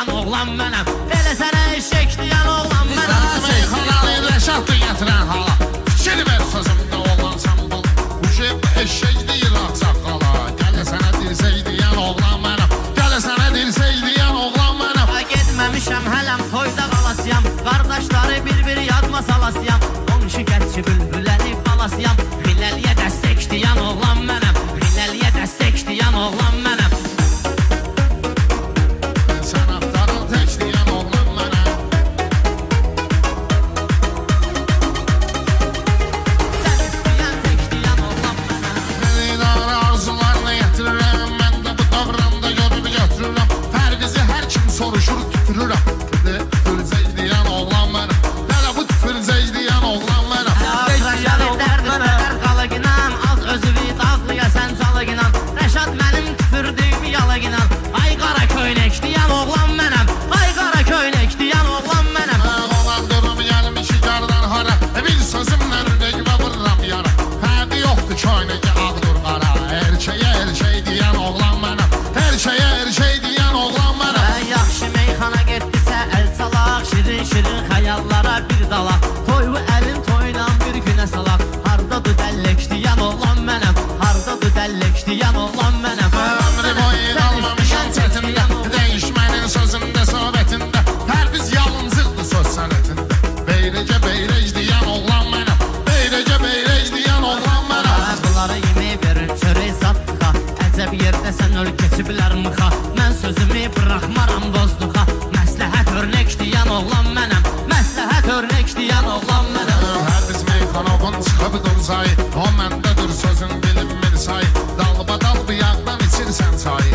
deyən oğlan mənəm. Elə sənə eşek deyən oğlan mənəm. Kanalı Reşat'ı getiren hala. Fikir ver sözümde olan sambal. Bu şey eşek değil aksaqqala. Gələ sənə dirsək deyən oğlan mənəm. Gələ sənə dirsək deyən oğlan mənəm. Getməmişəm hələm toyda qalasıyam. Qardaşları bir-bir yadma salasıyam. Qonşu gətçi bülbüləri balasıyam. Xiləliyə dəstək deyən oğlan mənəm. Xiləliyə dəstək deyən oğlan mənəm. Sənətdarın tək deyən oğlan mənəm. Sən istəyən tək deyən oğlan mənəm. Məni arzularına yetirirəm. Mən də bu davramda görüb götürürəm. Fərqizi hər kim soruşur tüpürürəm. Tüpürcək deyən oğlan mənəm. Hələ bu tüpürcək deyən oğlan mənəm. Rəşad dərdistər qalıqınan. Az özüvi dağlıya sən çalıqınan. Rəşad mənim tüpürdüyümü yalıqınan. Ay qara köynək deyən oğlan mənəm. Ay qara köynək deyən oğlan mənəm. Olan durum gəlmiş yardan hara. Bir sözümlə ürəyimə vururam yara. Fərqi yoxdur köynəki ağdır qara. Erkəyə erkək deyən oğlan mənəm. Erkəyə erkək deyən oğlan mənəm. Yaxşı meyxana getdisə əl salaq. Şirin-şirin xəyallara bir dalaq. Toyvu əlin toyla bir günə salaq. Hardadır dəllək deyən oğlan mənəm. Hardadır dəllək deyən oğlan mənəm. Ömrü boyu almamışam çətində. Dəyişmənin sözündə, söhbətində. Hər biz yalıncıqdır söz sənətində. Beyrəcə beyrək deyən oğlan mənəm. Beyrəcə beyrək deyən oğlan mənəm. Bunları yemək verir çörək satdıqa. Əcəb yerdəsən öl keçiblər mıxa. Mən sözümü bıraxmaram bozduqa. Məsləhət örnək deyən oğlan mənəm. Məsləhət örnək deyən oğlan mənəm. Hər biz meyxanavın çıxıb durzayı. O məndədir sözün bilinmir sayı. Dalba dalba yağdan içirsən çayı.